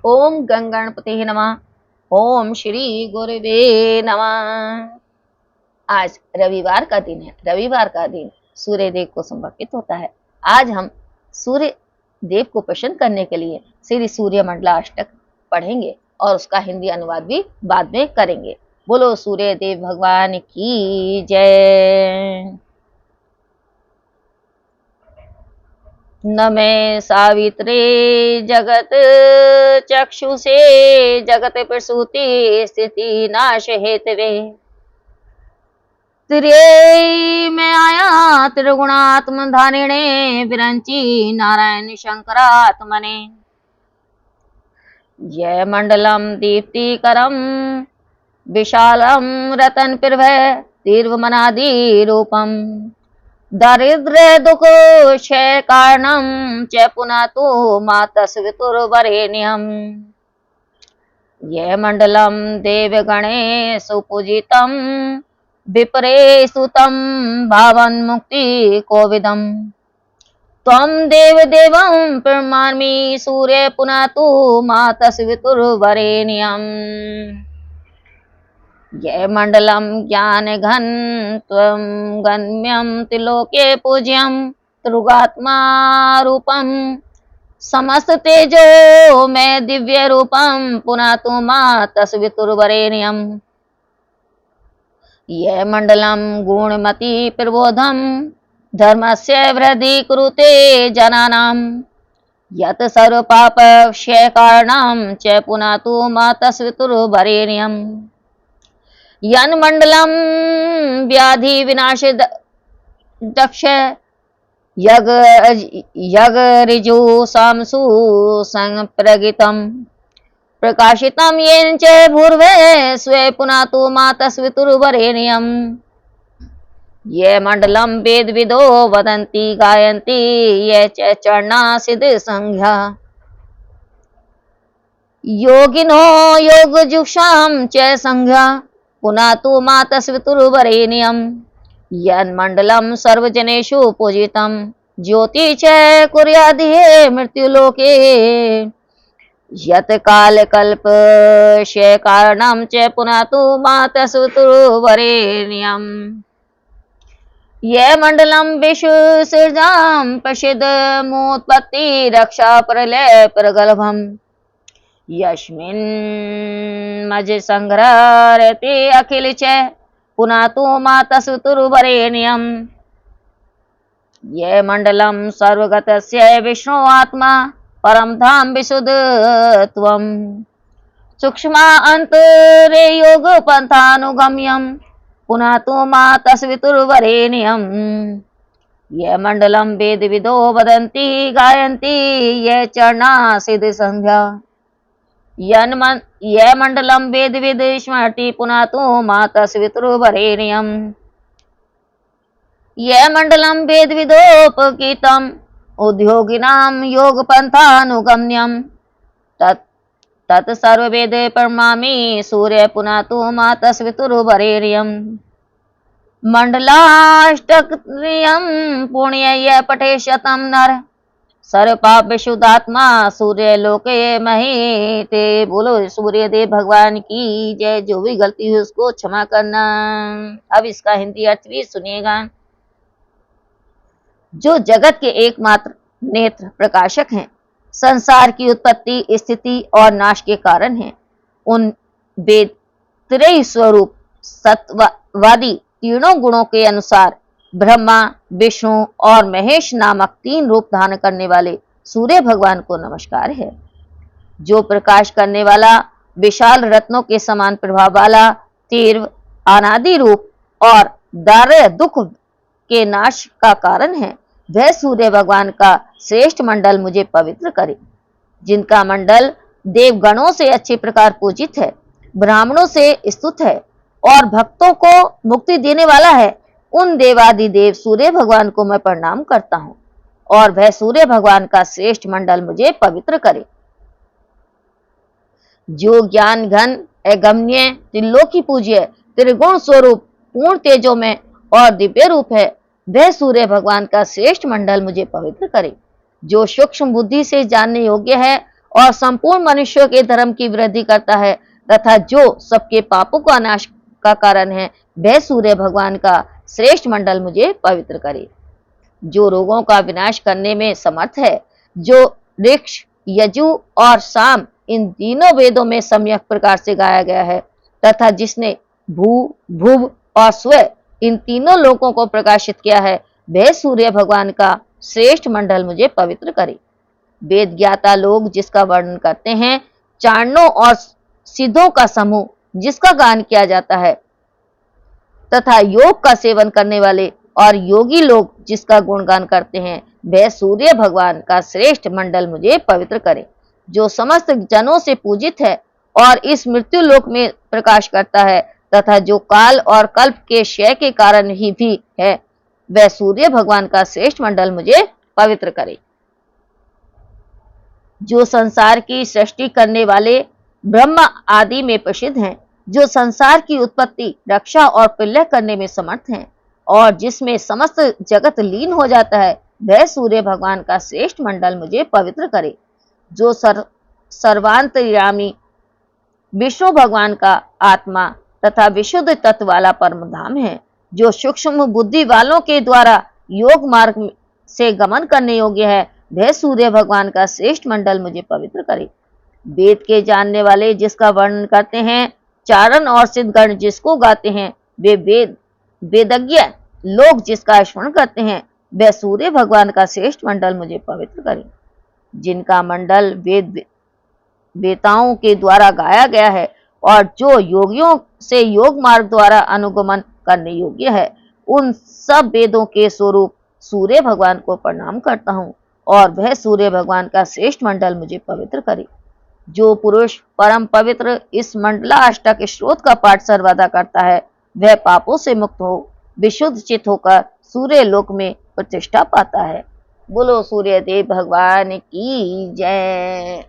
ओम गंगणपते नमः। ओम श्री गुरुवे नमः। आज रविवार का दिन है। रविवार का दिन सूर्य देव को समर्पित होता है। आज हम सूर्य देव को प्रसन्न करने के लिए श्री सूर्य मंडलाष्टक पढ़ेंगे और उसका हिंदी अनुवाद भी बाद में करेंगे। बोलो सूर्य देव भगवान की जय। नमे सावित्रे जगत चक्षुषे जगत प्रसूति स्थिति नाश हेतवे। त्रिये में आया त्रिगुणात्म धारिणे विरंची नारायण शंकरात्मने। जय मंडलम दीप्तिकरम विशालम रतन प्रभय तीर्वमनादि रूपम। दारिद्र्य दुख क्षय कारणम च पुनातु मातस्वितुर्वरेण्यम। ये मंडलम देवगणे सुपूजितम विपरे सुतम भावन मुक्ति कोविदम। त्वं देव देवं प्रणमामि सूर्य पुनातु मातस्वितुर्वरेण्यम। जय मंडलम ज्ञान घन त्वं गम्यं त्रिलोके पूज्यं त्रिगात्मा रूपम। समस्त तेजो में दिव्य रूपम पुनातु मातस्वितुर्वरेण्यम। ये मंडलम गुणमति प्रबोधम धर्मस्य वृद्धि कुरुते जनानां। यत् सर्व पाप क्षय कारणं च पुनातु मातस्वितुर्वरेण्यम। यन मंडलम व्याधि विनाश दक्ष यग ऋजु सामसु संप्रगितम। प्रकाशितम येन च भूर्वे स्वे पुनातु मातस्वितुर्वरेण्यम। ये मंडलम वेद विदो वदन्ति गायन्ति ये च चरणा सिद्ध संज्ञा। योगिनो योगजुषां च संज्ञा पुनातु मातस्वितुर्वरेण्यम। यन्मंडलम सर्वजनेषु पूजितम ज्योति च कुर्यादिहे मृत्युलोके। यत् काल कल्प क्षय कारणं च पुनातु मातस्वितुर्वरेण्यम। ये मंडलम विश्व सृजां पश्येद मोत्पत्ति रक्षा प्रलय प्रगल्भम। यस्मिन् मज संग्रहते अखिल च पुनातु मातस्वितुर्वरेण्यम। ये मंडलम सर्वगतस्य विष्णु आत्मा परम धाम विशुद्धत्वम्। सूक्ष्मा अंतरे योग पंथानुगम्यम पुनातु मातस्वितुर्वरेण्यम। ये मंडलम वेद विदो वदन्ति गायन्ति ये चरणा सिद्ध संध्या। ये मंडलम वेद विद स्मरति पुनातु मातस्वितुर्वरेण्यम। ये मंडलम वेद विदोपगीतम उद्योगिनां योग पंथानुगम्यम। तत् सर्ववेद प्रणमामि सूर्य पुनातु मातस्वितुर्वरेण्यम। मंडलाष्टकम् पुण्य पठे शतम नर सर्वपाप विशुद्धात्मा सूर्य लोके महीते। बोलो सूर्य देव भगवान की जय। जो भी गलती हुई उसको क्षमा करना। अब इसका हिंदी अर्थ भी सुनिएगा। जो जगत के एकमात्र नेत्र प्रकाशक हैं, संसार की उत्पत्ति स्थिति और नाश के कारण हैं, उन वेद त्रय स्वरूप सत्वादी तीनों गुणों के अनुसार ब्रह्मा विष्णु और महेश नामक तीन रूप धारण करने वाले सूर्य भगवान को नमस्कार है। जो प्रकाश करने वाला विशाल रत्नों के समान प्रभाव वाला तीव्र अनादि रूप और दार्य दुख के नाश का कारण है, वह सूर्य भगवान का श्रेष्ठ मंडल मुझे पवित्र करे। जिनका मंडल देवगणों से अच्छे प्रकार पूजित है, ब्राह्मणों से स्तुत है और भक्तों को मुक्ति देने वाला है, उन देवादि देव सूर्य भगवान को मैं प्रणाम करता हूं और वह सूर्य भगवान का श्रेष्ठ मंडल मुझे पवित्र करे। जो ज्ञान घन अगम्य त्रिलोकी पूज्य त्रिगुण स्वरूप पूर्ण तेजो में और दिव्य रूप है, वह सूर्य भगवान का श्रेष्ठ मंडल मुझे पवित्र करे। जो सूक्ष्म बुद्धि से जानने योग्य है और संपूर्ण मनुष्यों के धर्म की वृद्धि करता है तथा जो सबके पापों का नाश का कारण है, वह सूर्य भगवान का श्रेष्ठ मंडल मुझे पवित्र करे। जो रोगों का विनाश करने में समर्थ है, जो ऋक्, यजु और साम इन तीनों वेदों में सम्यक प्रकार से गाया गया है तथा जिसने भू, भुव और स्व इन तीनों लोकों को प्रकाशित किया है, वह सूर्य भगवान का श्रेष्ठ मंडल मुझे पवित्र करे। वेद ज्ञाता लोग जिसका वर्णन करते हैं, चारणों और सिद्धों का समूह जिसका गान किया जाता है तथा योग का सेवन करने वाले और योगी लोग जिसका गुणगान करते हैं, वह सूर्य भगवान का श्रेष्ठ मंडल मुझे पवित्र करे। जो समस्त जनों से पूजित है और इस मृत्यु लोक में प्रकाश करता है तथा जो काल और कल्प के क्षय के कारण ही भी है, वह सूर्य भगवान का श्रेष्ठ मंडल मुझे पवित्र करे। जो संसार की सृष्टि करने वाले ब्रह्म आदि में प्रसिद्ध हैं, जो संसार की उत्पत्ति, रक्षा और प्रलय करने में समर्थ हैं और जिसमें समस्त जगत लीन हो जाता है, वह सूर्य भगवान का श्रेष्ठ मंडल मुझे पवित्र करे। जो सर्वांतर्यामी विष्णु भगवान का आत्मा तथा विशुद्ध तत्व वाला परम धाम है, जो सूक्ष्म बुद्धि वालों के द्वारा योग मार्ग से गमन करने योग्य है, वह सूर्य भगवान का श्रेष्ठ मंडल मुझे पवित्र करे। वेद के जानने वाले जिसका वर्णन करते हैं, चारण और सिद्धगण जिसको गाते हैं, वे वेदज्ञ लोग जिसका स्मरण करते हैं, वह सूर्य भगवान का श्रेष्ठ मंडल मुझे पवित्र करे। जिनका मंडल वेताओं के द्वारा गाया गया है और जो योगियों से योग मार्ग द्वारा अनुगमन करने योग्य है, उन सब वेदों के स्वरूप सूर्य भगवान को प्रणाम करता हूँ और वह सूर्य भगवान का श्रेष्ठ मंडल मुझे पवित्र करे। जो पुरुष परम पवित्र इस मंडलाष्टक स्त्रोत का पाठ सर्वदा करता है, वह पापों से मुक्त हो विशुद्ध चित होकर सूर्य लोक में प्रतिष्ठा पाता है। बोलो सूर्य देव भगवान की जय।